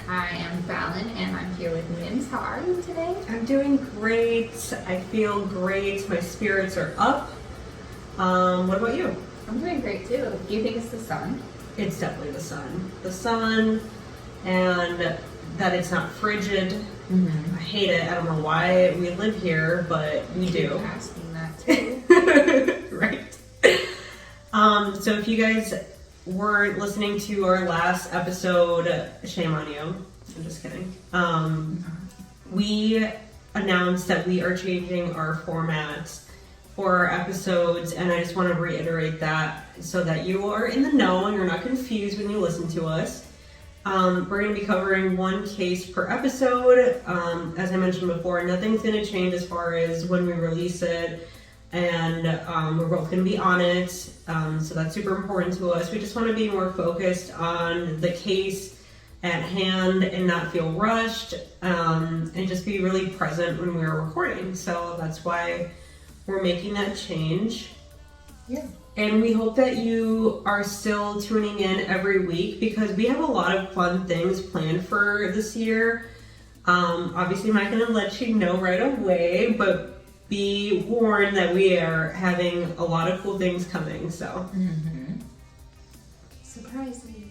I am Fallon and I'm here with Mims. How are you today? I'm doing great. I feel great. My spirits are up. What about you? I'm doing great too. Do you think it's the sun? It's definitely the sun. The sun, and that it's not frigid. Mm-hmm. I hate it. I don't know why we live here, but we do. Keep asking that too. Right. So if you guys weren't listening to our last episode, shame on you. I'm just kidding. We announced that we are changing our format for our episodes, and I just want to reiterate that so that you are in the know and you're not confused when you listen to us. We're going to be covering one case per episode. As I mentioned before, nothing's going to change as far as when we release it, and we're both going to be on it, so that's super important to us. We just want to be more focused on the case at hand and not feel rushed, and just be really present when we're recording. So that's why we're making that change. Yeah. And we hope that you are still tuning in every week because we have a lot of fun things planned for this year. Obviously, I'm not going to let you know right away, but be warned that we are having a lot of cool things coming. So,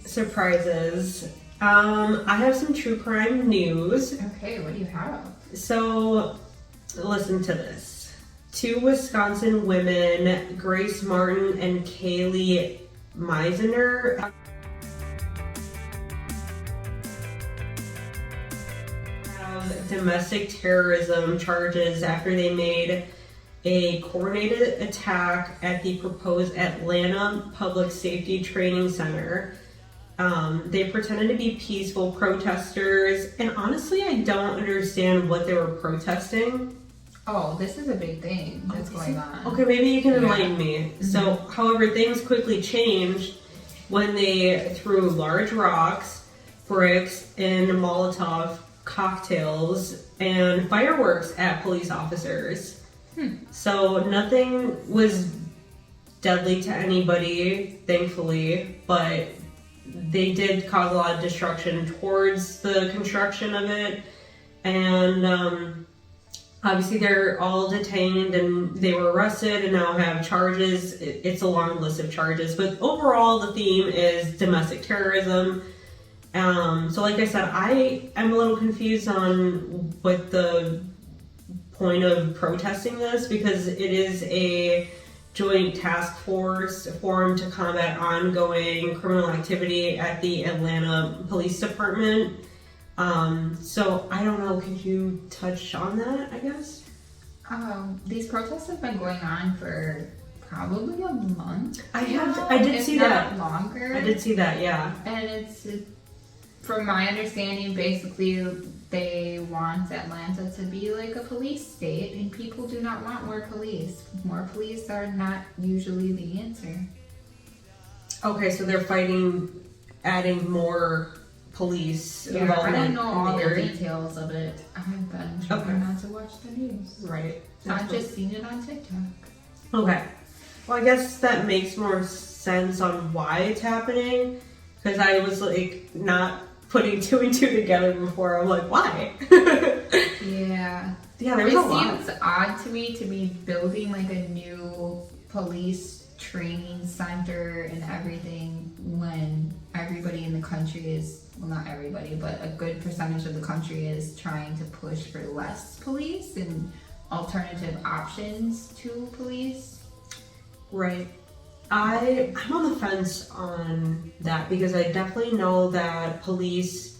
surprises. I have some true crime news. Okay, what do you have? So, listen to this. 2 Wisconsin women, Grace Martin and Kaylee Meisner, have domestic terrorism charges after they made a coordinated attack at the proposed Atlanta Public Safety Training Center. They pretended to be peaceful protesters, and honestly, I don't understand what they were protesting. Oh, this is a big thing that's going on. Okay, maybe you can enlighten me. So, however, things quickly changed when they threw large rocks, bricks, and Molotov cocktails and fireworks at police officers. So nothing was deadly to anybody, thankfully, but they did cause a lot of destruction towards the construction of it, and obviously they're all detained and they were arrested and now have charges. It's a long list of charges, but overall the theme is domestic terrorism. So like I said, I am a little confused on what the point of protesting this, because it is a joint task force formed to combat ongoing criminal activity at the Atlanta Police Department. So I don't know, could you touch on that, I guess? These protests have been going on for probably a month. I did see that. Longer. I did see that, yeah. And it's, from my understanding, basically they want Atlanta to be like a police state, and people do not want more police. More police are not usually the answer. Okay, so they're fighting adding more police. Yeah, I don't know all the details of it. I've been trying not to watch the news. Right. I've just seen it on TikTok. Okay. Well, I guess that makes more sense on why it's happening, because I was like not putting 2 and 2 together before. I'm like, why? Yeah. Yeah, there's a lot. It seems odd to me to be building like a new police training center and everything when everybody in the country is, well, not everybody, but a good percentage of the country is trying to push for less police and alternative options to police. Right. I'm on the fence on that, because I definitely know that police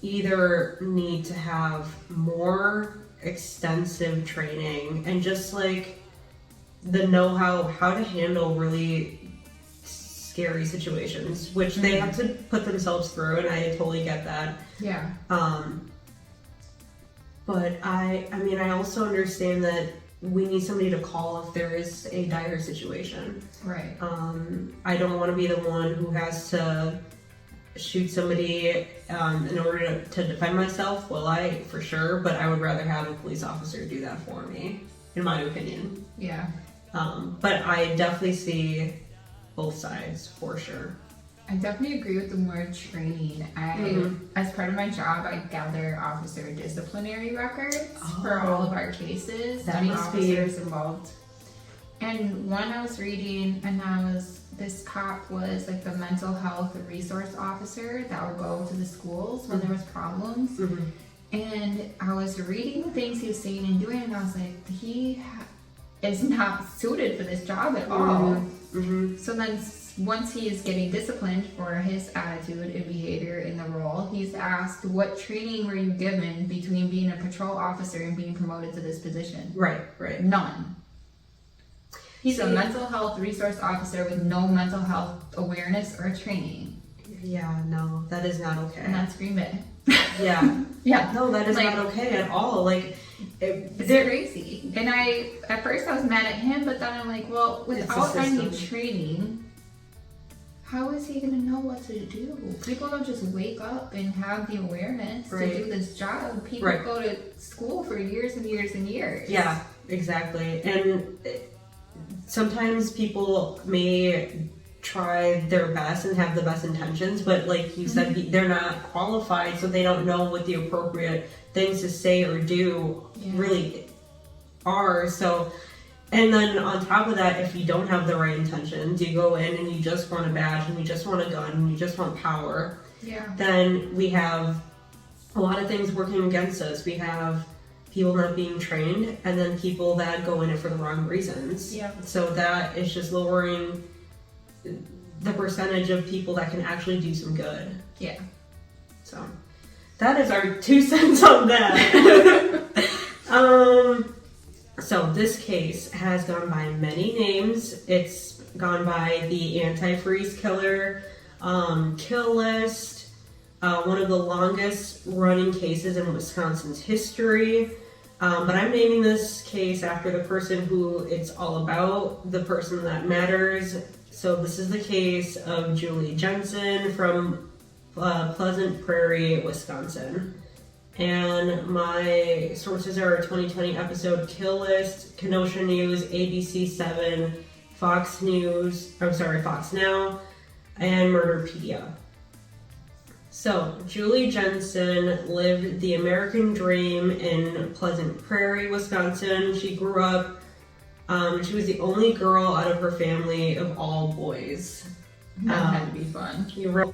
either need to have more extensive training and just like the know-how to handle really scary situations, which they have to put themselves through, and I totally get that. Yeah. But I mean, I also understand that we need somebody to call if there is a dire situation. Right. I don't want to be the one who has to shoot somebody in order to defend myself. Well, I for sure, but I would rather have a police officer do that for me, in my opinion. Yeah. But I definitely see both sides for sure. I definitely agree with the word training. As part of my job, I gather officer disciplinary records for all of our cases. That Any must be officers involved. And one I was reading, and this cop was like the mental health resource officer that would go to the schools when there was problems. And I was reading the things he was saying and doing, and I was like, he is not suited for this job at all. So then once he is getting disciplined for his attitude and behavior in the role, he's asked, what training were you given between being a patrol officer and being promoted to this position? Right. None. He's a mental health resource officer with no mental health awareness or training. Yeah, no, that is not okay. And that's Green Bay. Yeah. Yeah. No, that is not okay at all. Like, it's crazy. And at first I was mad at him, but then I'm like, well, without any training, how is he going to know what to do? People don't just wake up and have the awareness to do this job. People go to school for years and years and years. Yeah, exactly. And sometimes people may try their best and have the best intentions, but like you said, they're not qualified, so they don't know what the appropriate things to say or do really are. So, and then on top of that, if you don't have the right intentions, you go in and you just want a badge and you just want a gun and you just want power, then we have a lot of things working against us. We have people not being trained, and then people that go in it for the wrong reasons. So that is just lowering the percentage of people that can actually do some good. So that is our 2 cents on that. So this case has gone by many names. It's gone by the Antifreeze Killer, Kill List, one of the longest running cases in Wisconsin's history. But I'm naming this case after the person who it's all about, the person that matters. So this is the case of Julie Jensen from Pleasant Prairie, Wisconsin. And my sources are a 2020 episode, Kill List, Kenosha News, ABC 7, Fox Now, and Murderpedia. So, Julie Jensen lived the American dream in Pleasant Prairie, Wisconsin. She grew up, she was the only girl out of her family of all boys. That had to be fun.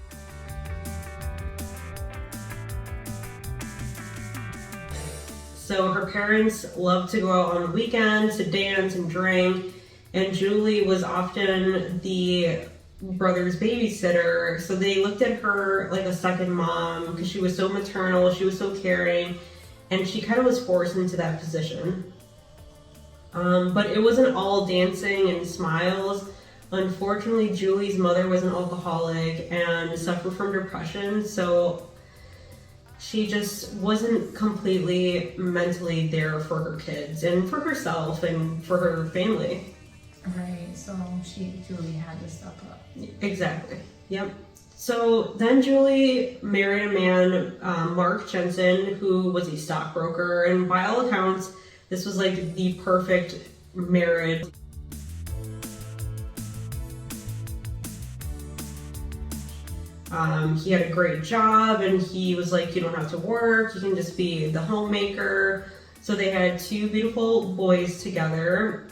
So her parents loved to go out on the weekends to dance and drink, and Julie was often the brother's babysitter, so they looked at her like a second mom because she was so maternal, she was so caring, and she kind of was forced into that position. But it wasn't all dancing and smiles. Unfortunately, Julie's mother was an alcoholic and suffered from depression, so she just wasn't completely mentally there for her kids and for herself and for her family. Right, so Julie had to step up. Exactly, yep. So then Julie married a man, Mark Jensen, who was a stockbroker, and by all accounts, this was like the perfect marriage. He had a great job, and he was like, you don't have to work, you can just be the homemaker. So they had 2 beautiful boys together.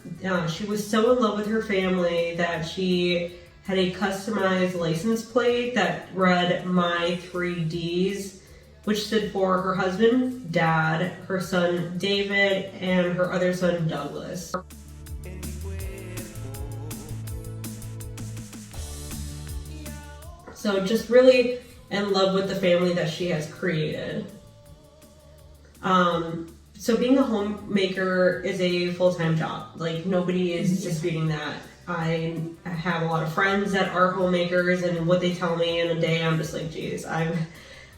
She was so in love with her family that she had a customized license plate that read My 3 Ds, which stood for her husband, Dad, her son, David, and her other son, Douglas. So just really in love with the family that she has created. So being a homemaker is a full-time job. Like, nobody is disputing that. I have a lot of friends that are homemakers, and what they tell me in a day, I'm just like, geez, I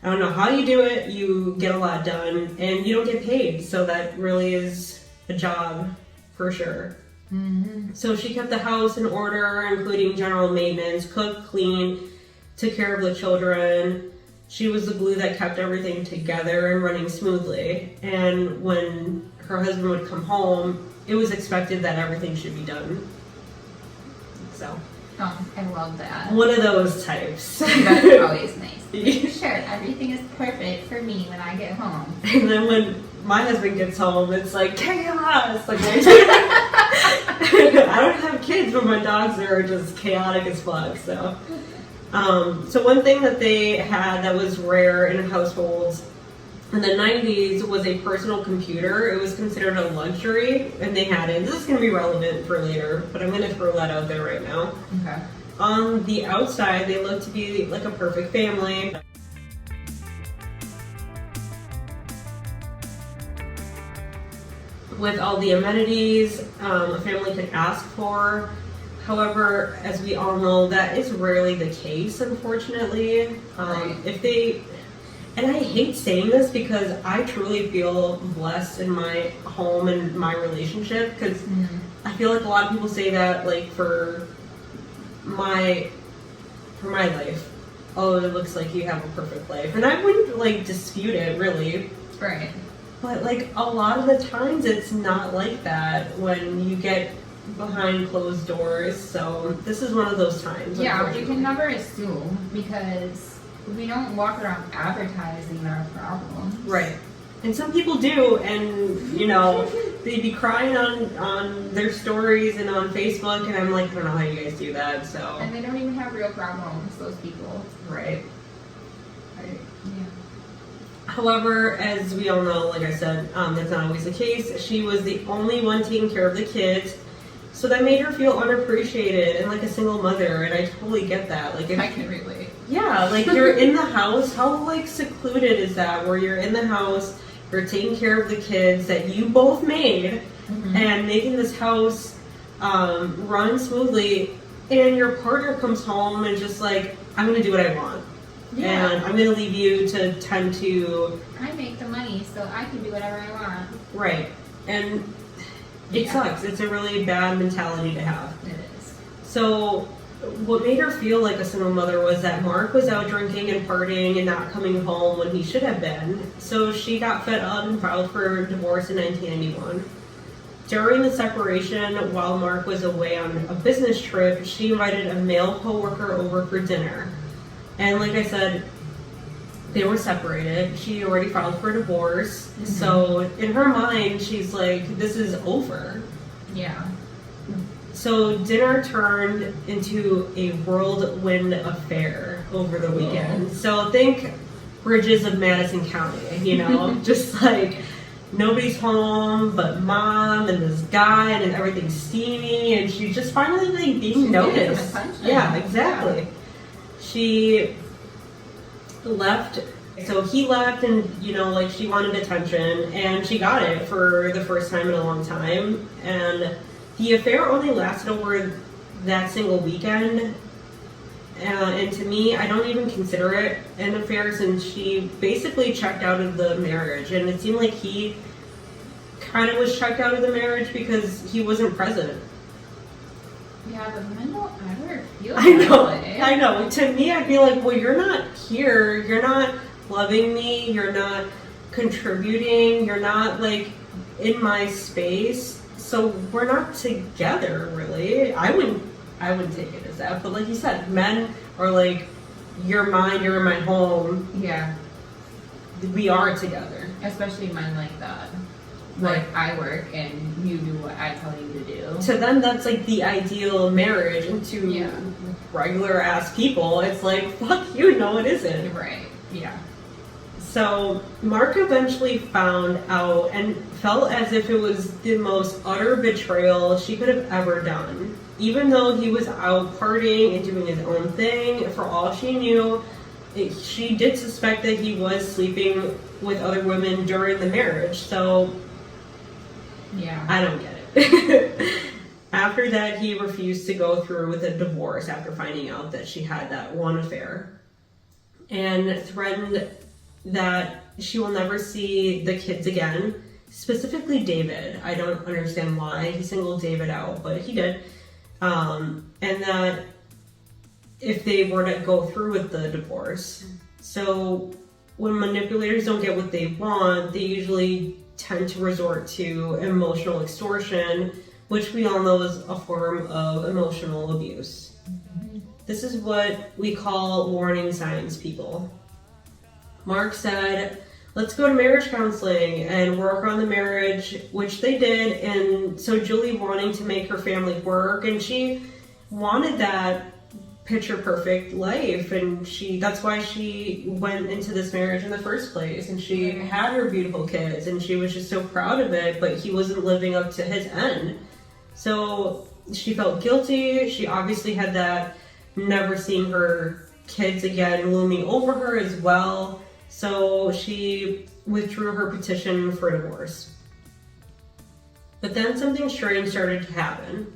don't know how you do it. You get a lot done, and you don't get paid. So that really is a job for sure. So she kept the house in order, including general maintenance, cooked, cleaned, took care of the children. She was the glue that kept everything together and running smoothly. And when her husband would come home, it was expected that everything should be done. So Oh, I love that. One of those types. That's always nice. Sure, everything is perfect for me when I get home. And then when my husband gets home, it's like chaos. Like I don't have kids, but my dogs are just chaotic as fuck. So one thing that they had that was rare in households in the 90s was a personal computer. It was considered a luxury, and they had it. This is going to be relevant for later, but I'm going to throw that out there right now. Okay. On the outside, they look to be like a perfect family. With all the amenities a family could ask for. However, as we all know, that is rarely the case, unfortunately. Right. And I hate saying this because I truly feel blessed in my home and my relationship, because I feel like a lot of people say that, like, for my life, oh, it looks like you have a perfect life. And I wouldn't, like, dispute it, really. Right. But, like, a lot of the times it's not like that when you get behind closed doors. So this is one of those times. Yeah, we can never assume, because we don't walk around advertising our problems. Right. And some people do, and, you know, they'd be crying on their stories and on Facebook, and I'm like, I don't know how you guys do that, so. And they don't even have real problems, those people. Right. Yeah. However, as we all know, like I said, that's not always the case. She was the only one taking care of the kids, so that made her feel unappreciated and like a single mother, and I totally get that. Like, if, I can relate. yeah, like you're in the house, how like secluded is that, where you're in the house, you're taking care of the kids that you both made, and making this house run smoothly, and your partner comes home and just like, I'm gonna do what I want. Yeah. And I'm gonna leave you to tend to. I make the money, so I can do whatever I want. Right. And it sucks. It's a really bad mentality to have. It is. So what made her feel like a single mother was that Mark was out drinking and partying and not coming home when he should have been. So she got fed up and filed for divorce in 1991. During the separation, while Mark was away on a business trip, she invited a male coworker over for dinner. And like I said, they were separated. She already filed for divorce. So in her mind, she's like, this is over. Yeah. So dinner turned into a whirlwind affair over the weekend. So think Bridges of Madison County, you know, just like nobody's home but mom and this guy, and everything's steamy, and she's just finally like being noticed. Yeah, exactly. Yeah. She left, so he left, and you know, like she wanted attention, and she got it for the first time in a long time. And the affair only lasted over that single weekend, and to me, I don't even consider it an affair, since she basically checked out of the marriage, and it seemed like he kind of was checked out of the marriage because he wasn't present. Yeah, but men don't ever feel that way. I know. To me, I'd be like, well, you're not here. You're not loving me. You're not contributing. You're not, like, in my space. So we're not together, really. I wouldn't take it as that. But like you said, men are like, you're mine, you're in my home. Yeah. We are together. Especially men like that. Like, I work and you do what I tell you to do. To them, that's like the ideal marriage. And to regular ass people, it's like, fuck you, no it isn't. Right, yeah. So Mark eventually found out and felt as if it was the most utter betrayal she could have ever done. Even though he was out partying and doing his own thing, for all she knew, she did suspect that he was sleeping with other women during the marriage. So yeah, I don't get it. After that, he refused to go through with a divorce after finding out that she had that one affair, and threatened that she will never see the kids again, specifically David. I don't understand why he singled David out, but he did. And that if they were to go through with the divorce. So when manipulators don't get what they want, they usually tend to resort to emotional extortion, which we all know is a form of emotional abuse. This is what we call warning signs, people. Mark said, let's go to marriage counseling and work on the marriage, which they did. And so Julie wanting to make her family work, and she wanted that picture perfect life, and that's why she went into this marriage in the first place, and she had her beautiful kids, and she was just so proud of it, but he wasn't living up to his end. So she felt guilty. She obviously had that never seeing her kids again looming over her as well. So she withdrew her petition for divorce. But then something strange started to happen.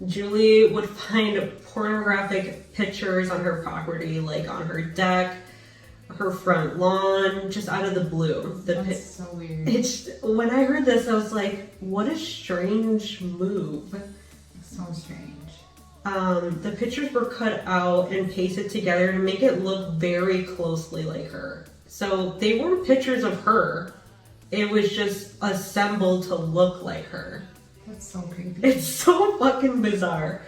Julie would find pornographic pictures on her property, like on her deck, her front lawn, just out of the blue. That's so weird. When I heard this, I was like, what a strange move. So strange. The pictures were cut out and pasted together to make it look very closely like her. So they weren't pictures of her. It was just assembled to look like her. That's so creepy. It's so fucking bizarre.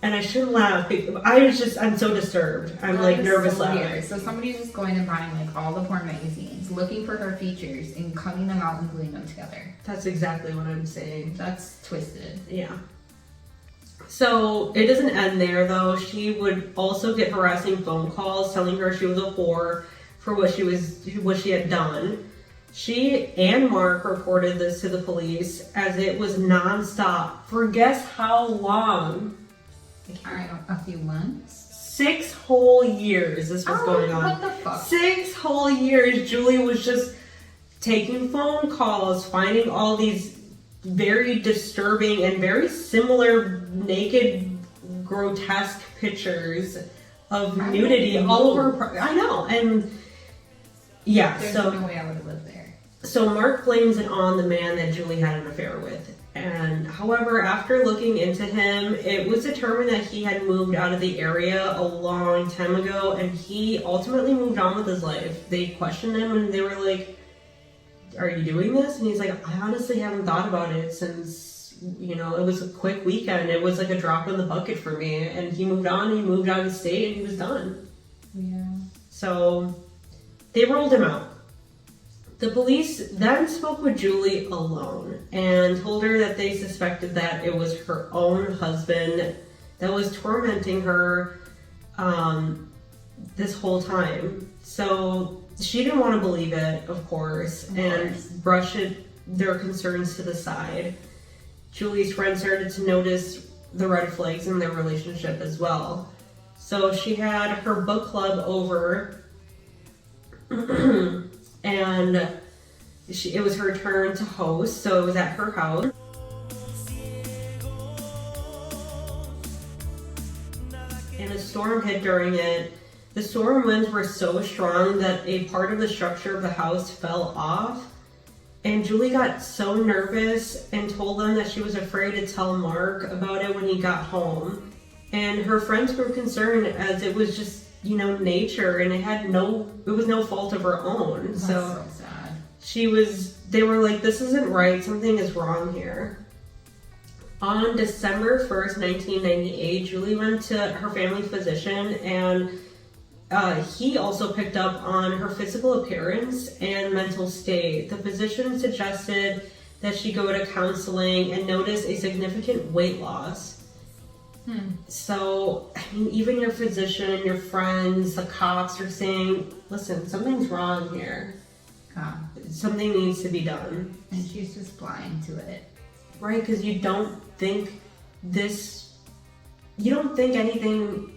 And I shouldn't laugh. I'm so disturbed. I'm like nervous laughing. So somebody's just going and buying like all the porn magazines, looking for her features and cutting them out and gluing them together. That's exactly what I'm saying. That's twisted. Yeah. So it doesn't end there though. She would also get harassing phone calls telling her she was a whore for what she had done. She and Mark reported this to the police as it was nonstop for guess how long? A few months? 6 whole years this was going on. What the fuck? 6 whole years Julie was just taking phone calls, finding all these very disturbing and very similar naked, grotesque pictures of nudity all over. I know, and yeah. There's so no way I would have lived there. So Mark blames it on the man that Julie had an affair with. And however, after looking into him, it was determined that he had moved out of the area a long time ago, and he ultimately moved on with his life. They questioned him and they were like, are you doing this? And he's like, I honestly haven't thought about it since, it was a quick weekend. It was like a drop in the bucket for me. And he moved on, he moved out of the state, and he was done. Yeah. So they rolled him out. The police then spoke with Julie alone and told her that they suspected that it was her own husband that was tormenting her this whole time. So she didn't want to believe it, of course, and brush their concerns to the side. Julie's friends started to notice the red flags in their relationship as well. So she had her book club over and it was her turn to host, so it was at her house. And a storm hit during it. The storm winds were so strong that a part of the structure of the house fell off. And Julie got so nervous and told them that she was afraid to tell Mark about it when he got home. And her friends grew concerned as it was just, nature, and it was no fault of her own. That's so sad. They were like, this isn't right, something is wrong here. On December 1st, 1998, Julie went to her family physician, and he also picked up on her physical appearance and mental state. The physician suggested that she go to counseling and notice a significant weight loss. So, even your physician, your friends, the cops are saying, listen, something's wrong here. Something needs to be done. And she's just blind to it. Right, because you don't think anything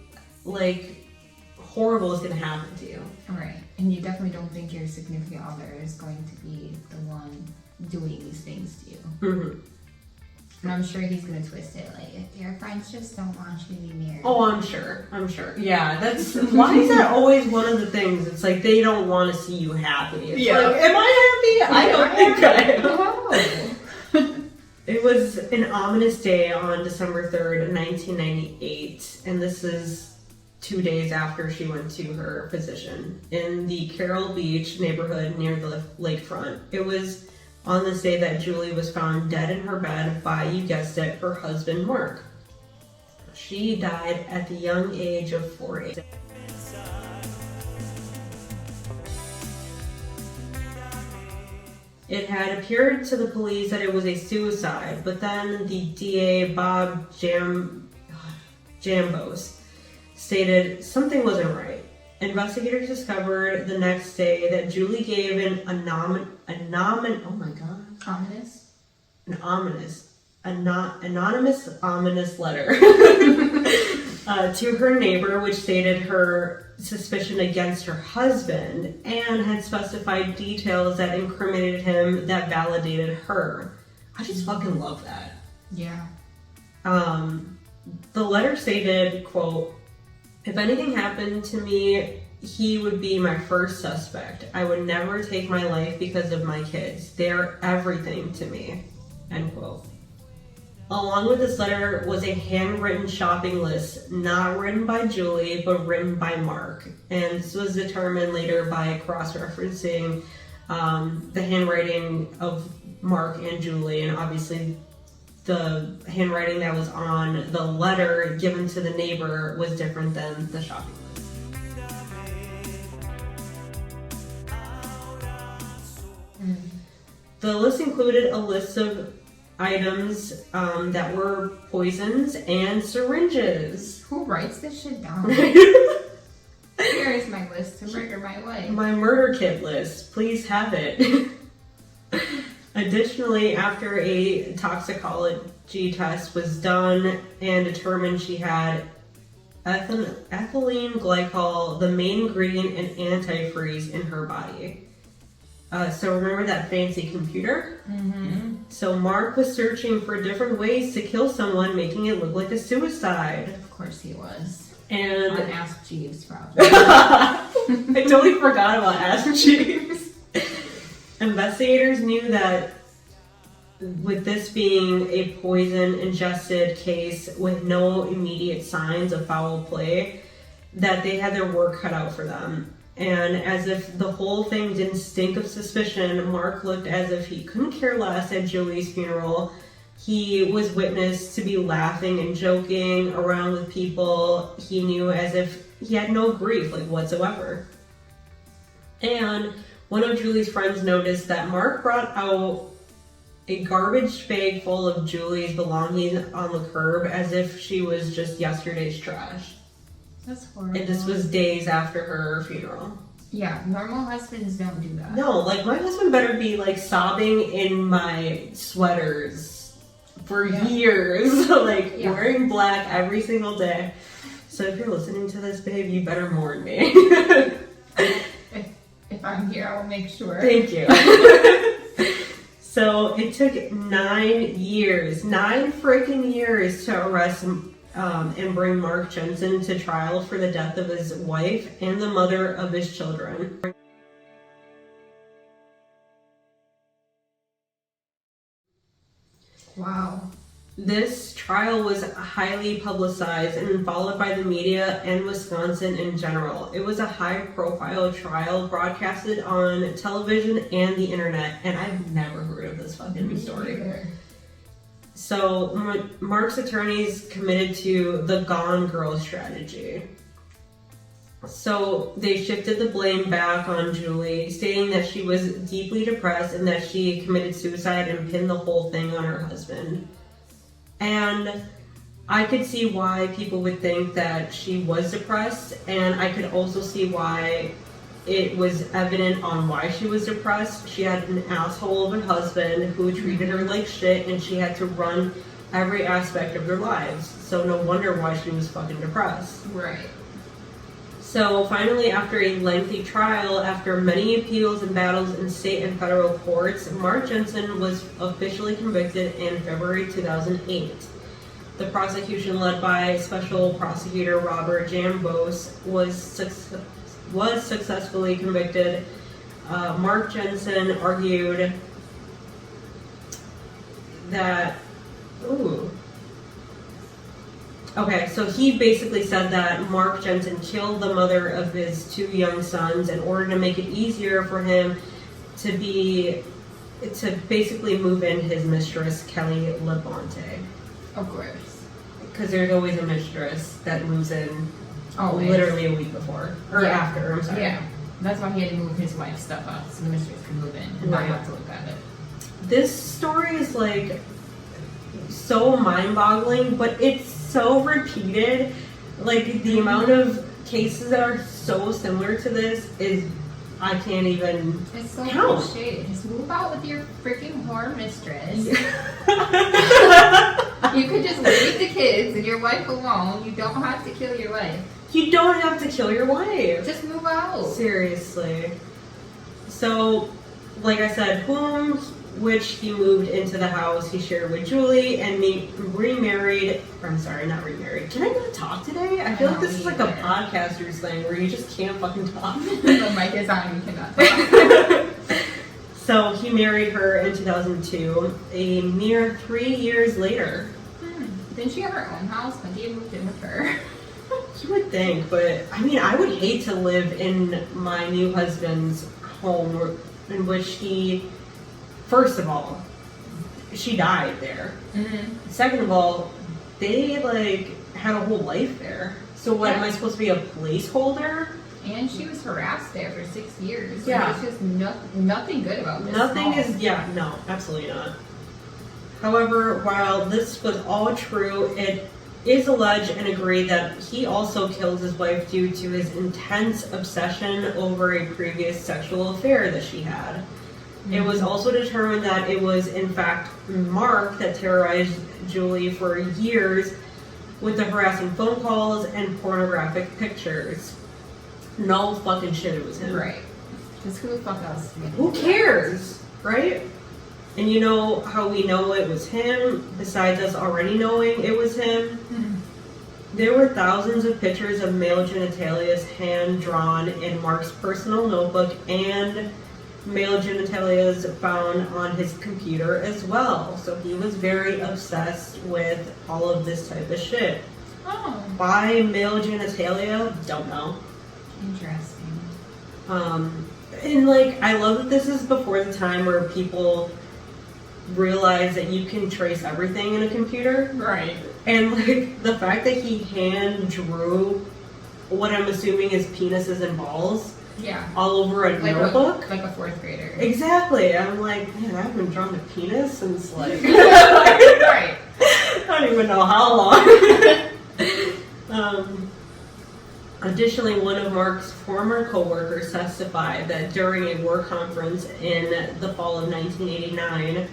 like horrible is going to happen to you. Right, and you definitely don't think your significant other is going to be the one doing these things to you. Mm-hmm. And I'm sure he's gonna twist it like, if your friends just don't want you to be married. Oh, I'm sure. Yeah, that's why is that always one of the things? It's like they don't want to see you happy. It's like, am I happy? I don't think I am. It was an ominous day on December 3rd, 1998, and this is 2 days after she went to her physician in the Carroll Beach neighborhood near the lakefront. It was on this day that Julie was found dead in her bed by, you guessed it, her husband, Mark. She died at the young age of 40. It had appeared to the police that it was a suicide, but then the DA, Bob Jambos, stated something wasn't right. Investigators discovered the next day that Julie gave an anonymous ominous letter to her neighbor, which stated her suspicion against her husband and had specified details that incriminated him that validated her. I just fucking love that. Yeah. The letter stated, quote, "If anything happened to me, he would be my first suspect. I would never take my life because of my kids. They're everything to me," end quote. Along with this letter was a handwritten shopping list, not written by Julie, but written by Mark. And this was determined later by cross-referencing the handwriting of Mark and Julie, and obviously the handwriting that was on the letter given to the neighbor was different than the shopping list. The list included a list of items that were poisons and syringes. Who writes this shit down? Here is my list to murder my wife. My murder kit list. Please have it. Additionally, after a toxicology test was done and determined she had ethylene glycol, the main ingredient in antifreeze, in her body. So remember that fancy computer? Mm-hmm. So Mark was searching for different ways to kill someone, making it look like a suicide. Of course he was. And on Ask Jeeves, probably. I totally forgot about Ask Jeeves. Investigators knew that with this being a poison-ingested case with no immediate signs of foul play, that they had their work cut out for them. And as if the whole thing didn't stink of suspicion, Mark looked as if he couldn't care less at Julie's funeral. He was witnessed to be laughing and joking around with people he knew, as if he had no grief, like, whatsoever. And one of Julie's friends noticed that Mark brought out a garbage bag full of Julie's belongings on the curb as if she was just yesterday's trash. That's horrible. And this was days after her funeral. Yeah, normal husbands don't do that. No, like, my husband better be, like, sobbing in my sweaters for years. Like, wearing black every single day. So if you're listening to this, babe, you better mourn me. If I'm here, I will make sure. Thank you. So it took 9 freaking years to arrest and bring Mark Jensen to trial for the death of his wife and the mother of his children. Wow. This trial was highly publicized and followed by the media and Wisconsin in general. It was a high-profile trial broadcasted on television and the internet, and I've never heard of this fucking story. So Mark's attorneys committed to the Gone Girl strategy. So they shifted the blame back on Julie, stating that she was deeply depressed and that she committed suicide, and pinned the whole thing on her husband. And I could see why people would think that she was depressed, and I could also see why it was evident on why she was depressed. She had an asshole of a husband who treated her like shit, and she had to run every aspect of their lives. So no wonder why she was fucking depressed. Right. So finally, after a lengthy trial, after many appeals and battles in state and federal courts, Mark Jensen was officially convicted in February 2008. The prosecution, led by Special Prosecutor Robert Jambos, was successfully convicted. Mark Jensen argued that... Okay, so he basically said that Mark Jensen killed the mother of his 2 young sons in order to make it easier for him to basically move in his mistress, Kelly Labonte. Of course. because there's always a mistress that moves in Always. literally a week before. Or after, I'm sorry. Yeah. That's why he had to move his wife's stuff up so the mistress could move in and not have to look at it. This story is like so mind-boggling, but it's so repeated. Like the amount of cases that are so similar to this is I can't even It's so count. cliche. Just move out with your freaking whore mistress. Yeah. You could just leave the kids and your wife alone. You don't have to kill your wife. You don't have to kill your wife. Just move out. Seriously. So, like I said, which he moved into the house he shared with Julie and remarried. I'm sorry, not remarried. Can I not talk today? I feel like this is like a podcaster's thing where you just can't fucking talk. The mic is on, you cannot talk. So he married her in 2002, a mere 3 years later. Didn't she have her own house? When he moved in with her. You would think, but I mean, I would hate to live in my new husband's home in which he, first of all, she died there. Mm-hmm. Second of all, they like had a whole life there. So what, am I supposed to be a placeholder? And she was harassed there for 6 years. Yeah. There's just nothing good about this. Nothing is, no, absolutely not. However, while this was all true, it is alleged and agreed that he also killed his wife due to his intense obsession over a previous sexual affair that she had. Mm-hmm. It was also determined that it was, in fact, Mark that terrorized Julie for years with the harassing phone calls and pornographic pictures. No fucking shit, it was him. Right. Because who the fuck else? Who cares, right? And you know how we know it was him, besides us already knowing it was him? Mm-hmm. There were thousands of pictures of male genitalias hand-drawn in Mark's personal notebook and male genitalias found on his computer as well. So he was very obsessed with all of this type of shit. Oh. Why male genitalia? Don't know. Interesting. And like, I love that this is before the time where people realize that you can trace everything in a computer. Right. And like, the fact that he hand drew what I'm assuming is penises and balls. Yeah. All over a notebook. Like a fourth grader. Exactly. I'm like, man, I haven't drawn a penis since like, Right. I don't even know how long. Additionally, one of Mark's former co-workers testified that during a work conference in the fall of 1989,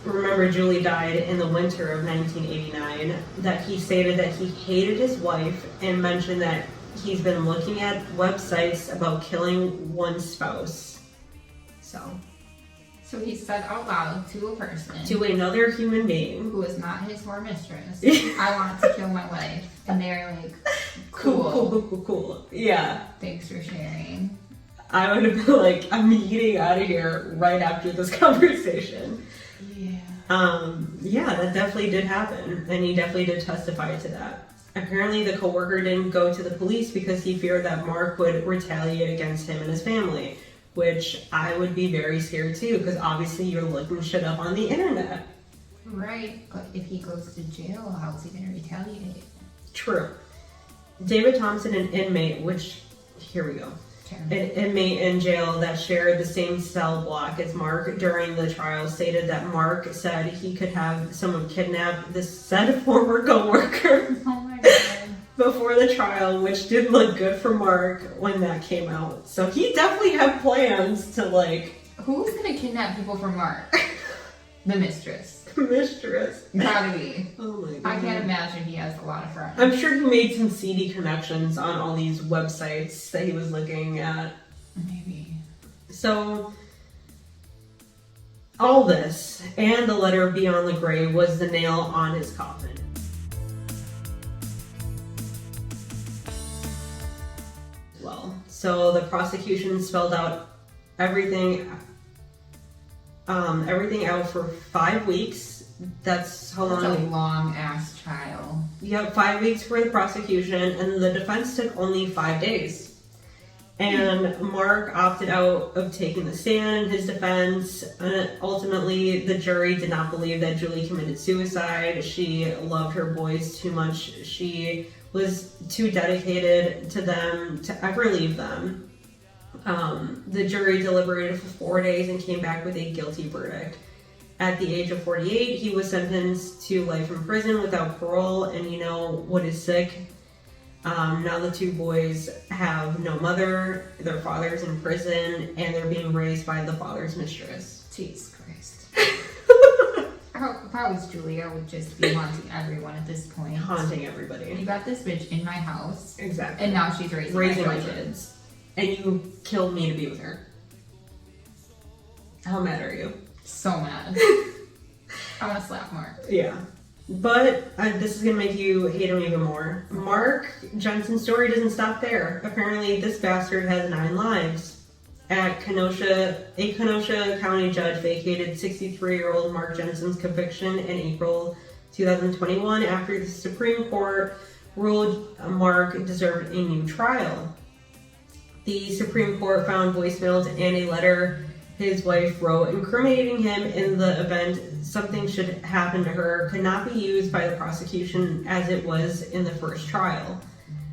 remember Julie died in the winter of 1989, that he stated that he hated his wife and mentioned that he's been looking at websites about killing one spouse. So he said out loud to a person. To another human being. Who is not his whore mistress. I want to kill my wife. And they're like, cool. Yeah. Thanks for sharing. I would have been like, I'm getting out of here right after this conversation. Yeah. Yeah, that definitely did happen. And he definitely did testify to that. Apparently the coworker didn't go to the police because he feared that Mark would retaliate against him and his family. Which I would be very scared too, because obviously you're looking shit up on the internet. Right, but if he goes to jail, how's he going to retaliate? True. David Thompson, an inmate, here we go. An inmate in jail that shared the same cell block as Mark during the trial stated that Mark said he could have someone kidnap the said former co-worker. Oh my god. Before the trial, which did look good for Mark when that came out. So he definitely had plans to like... Who's gonna kidnap people for Mark? The mistress. Mistress. Gotta be. Oh my god. I can't imagine he has a lot of friends. I'm sure he made some seedy connections on all these websites that he was looking at. Maybe. So... all this, and the letter beyond the grave, was the nail on his coffin. So the prosecution spelled out everything out for 5 weeks. That's how long. That's a long ass trial. Yep, 5 weeks for the prosecution, and the defense took only 5 days. And Mark opted out of taking the stand in his defense. Ultimately, the jury did not believe that Julie committed suicide. She loved her boys too much. She was too dedicated to them to ever leave them. The jury deliberated for 4 days and came back with a guilty verdict. At the age of 48, he was sentenced to life in prison without parole. And you know what is sick? Now the two boys have no mother, their father's in prison, and they're being raised by the father's mistress. Jesus Christ. If I was Julie, I would just be haunting everyone at this point. Haunting everybody. You got this bitch in my house. Exactly. And now she's raising my kids. And you killed me to be with her. How mad are you? So mad. I want to slap Mark. Yeah. But this is going to make you hate him even more. Mark Jensen's story doesn't stop there. Apparently, this bastard has 9 lives. At Kenosha, a Kenosha County judge vacated 63-year-old Mark Jensen's conviction in April 2021 after the Supreme Court ruled Mark deserved a new trial. The Supreme Court found voicemails and a letter his wife wrote incriminating him in the event something should happen to her could not be used by the prosecution as it was in the first trial.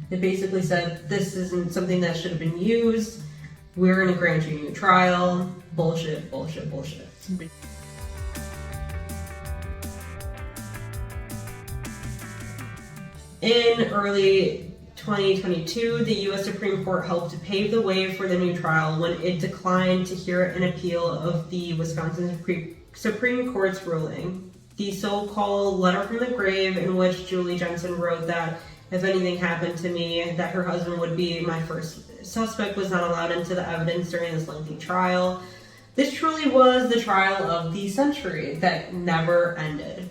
It basically said, this isn't something that should have been used. We're going to grant you a new trial. Bullshit, bullshit, bullshit. In early 2022, the U.S. Supreme Court helped to pave the way for the new trial when it declined to hear an appeal of the Wisconsin Supreme Court's ruling. The so-called letter from the grave, in which Julie Jensen wrote that if anything happened to me, that her husband would be my first suspect, was not allowed into the evidence during this lengthy trial. This truly was the trial of the century that never ended.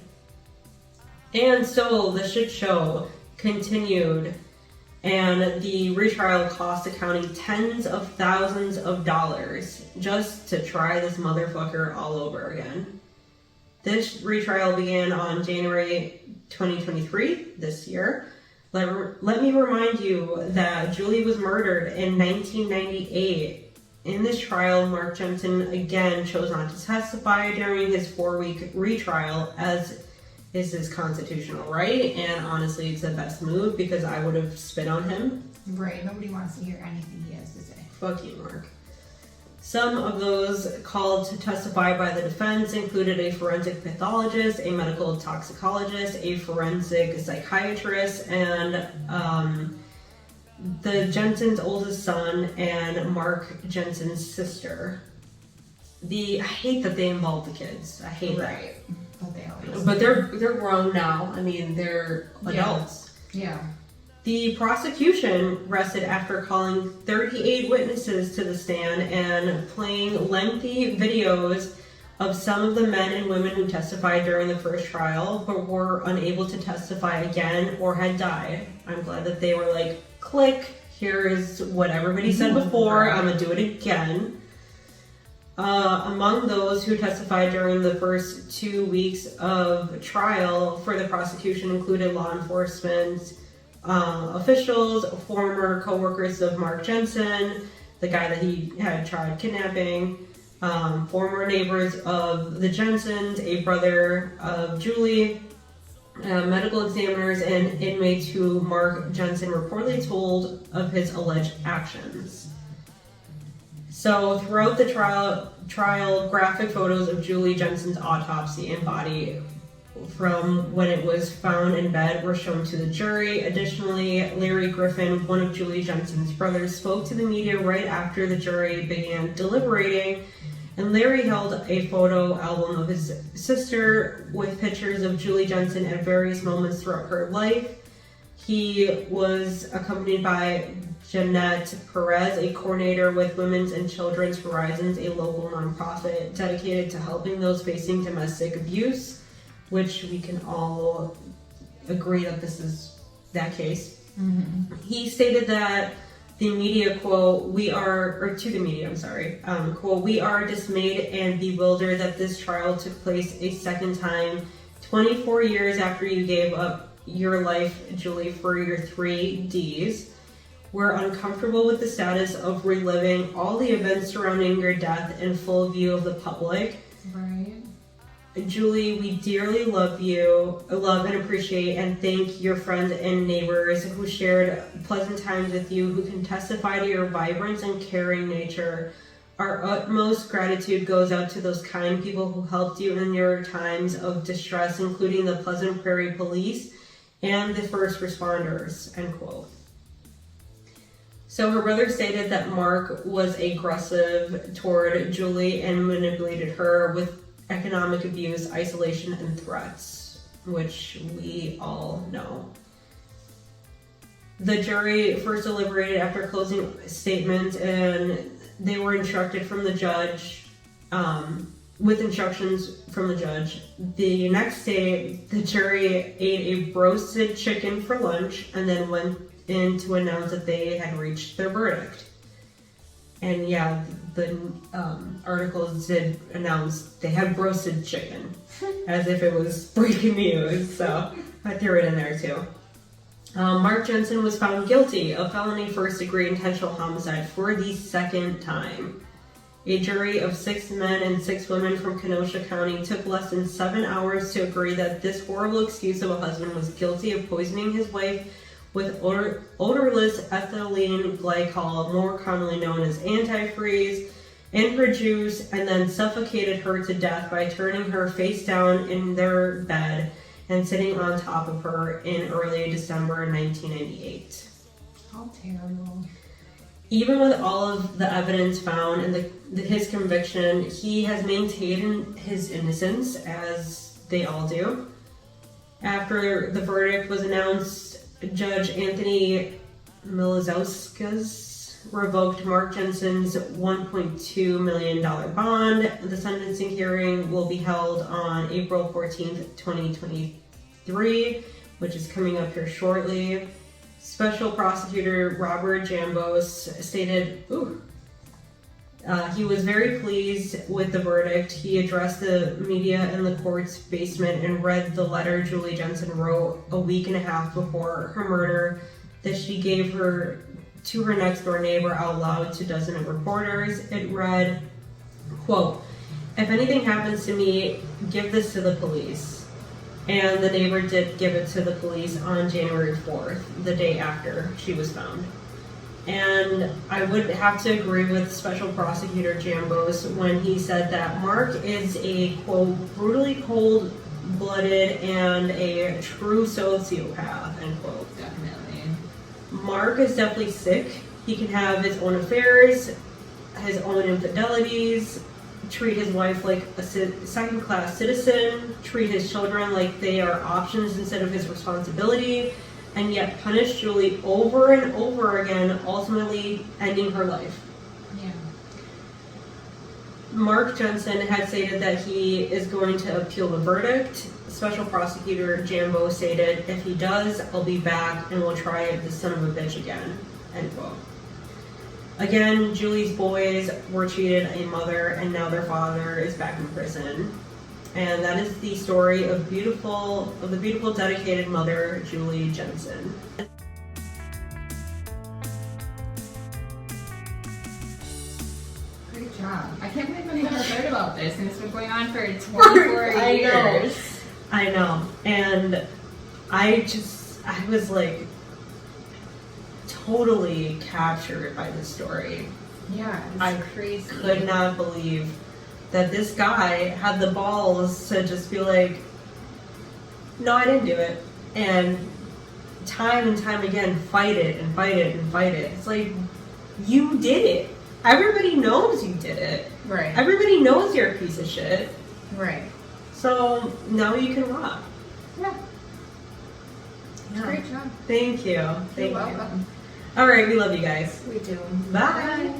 And so the shit show continued, and the retrial cost the county tens of thousands of dollars just to try this motherfucker all over again. This retrial began on January 2023, this year. Let me remind you that Julie was murdered in 1998. In this trial, Mark Jensen again chose not to testify during his 4-week retrial, as is his constitutional right, and honestly it's the best move because I would have spit on him. Right, nobody wants to hear anything he has to say. Fuck you, Mark. Some of those called to testify by the defense included a forensic pathologist, a medical toxicologist, a forensic psychiatrist, and the Jensen's oldest son and Mark Jensen's sister. I hate that they involved the kids. I hate that. But they're grown now. I mean, they're adults. Yeah. The prosecution rested after calling 38 witnesses to the stand and playing lengthy videos of some of the men and women who testified during the first trial but were unable to testify again or had died. I'm glad that they were like, click, here is what everybody said before, I'm gonna do it again. Among those who testified during the first 2 weeks of trial for the prosecution included law enforcement officials, former co-workers of Mark Jensen, the guy that he had tried kidnapping, former neighbors of the Jensens, a brother of Julie, medical examiners, and inmates who Mark Jensen reportedly told of his alleged actions. So throughout the trial, graphic photos of Julie Jensen's autopsy and body from when it was found in bed were shown to the jury. Additionally, Larry Griffin, one of Julie Jensen's brothers, spoke to the media right after the jury began deliberating, and Larry held a photo album of his sister with pictures of Julie Jensen at various moments throughout her life. He was accompanied by Jeanette Perez, a coordinator with Women's and Children's Horizons, a local nonprofit dedicated to helping those facing domestic abuse, which we can all agree that this is that case. Mm-hmm. He stated that the media, quote, quote, we are dismayed and bewildered that this trial took place a second time, 24 years after you gave up your life, Julie, for your 3 Ds. We're uncomfortable with the status of reliving all the events surrounding your death in full view of the public. Right. Julie, we dearly love and appreciate and thank your friends and neighbors who shared pleasant times with you, who can testify to your vibrant and caring nature. Our utmost gratitude goes out to those kind people who helped you in your times of distress, including the Pleasant Prairie Police and the first responders, end quote. So her brother stated that Mark was aggressive toward Julie and manipulated her with economic abuse, isolation, and threats, which we all know. The jury first deliberated after closing statements, and they were instructed from the judge, with instructions from the judge. The next day, the jury ate a roasted chicken for lunch and then went in to announce that they had reached their verdict. And yeah, the articles did announce they had roasted chicken, as if it was breaking news, so I threw it in there too. Mark Jensen was found guilty of felony first-degree intentional homicide for the second time. A jury of 6 men and 6 women from Kenosha County took less than 7 hours to agree that this horrible excuse of a husband was guilty of poisoning his wife with odorless ethylene glycol, more commonly known as antifreeze, in her juice, and then suffocated her to death by turning her face down in their bed and sitting on top of her in early December 1998. How terrible. Even with all of the evidence found and his conviction, he has maintained his innocence, as they all do. After the verdict was announced, Judge Anthony Milizauskas revoked Mark Jensen's $1.2 million bond. The sentencing hearing will be held on April 14th, 2023, which is coming up here shortly. Special Prosecutor Robert Jambos stated, he was very pleased with the verdict. He addressed the media in the court's basement and read the letter Julie Jensen wrote a week and a half before her murder that she gave her to her next door neighbor out loud to dozens of reporters. It read, quote, "If anything happens to me, give this to the police." And the neighbor did give it to the police on January 4th, the day after she was found. And I would have to agree with Special Prosecutor Jambos when he said that Mark is a, quote, brutally cold-blooded and a true sociopath, end quote. Definitely. Mark is definitely sick. He can have his own affairs, his own infidelities, treat his wife like a second-class citizen, treat his children like they are options instead of his responsibility, and yet punish Julie over and over again, ultimately ending her life. Yeah. Mark Jensen had stated that he is going to appeal the verdict. Special Prosecutor Jambo stated, "If he does, I'll be back and we'll try the son of a bitch again," end quote. Again, Julie's boys were cheated a mother, and now their father is back in prison. And that is the story of the beautiful dedicated mother, Julie Jensen. Great job. I can't believe I've never heard about this, and it's been going on for 24 years. I know. And I was like totally captured by this story. Yeah, I it's crazy. could not believe that this guy had the balls to just be like, no, I didn't do it. And time again, fight it and fight it and fight it. It's like, you did it. Everybody knows you did it. Right. Everybody knows you're a piece of shit. Right. So now you can rock. Yeah. Yeah. Great job. Thank you. You're welcome. All right, we love you guys. We do. Bye.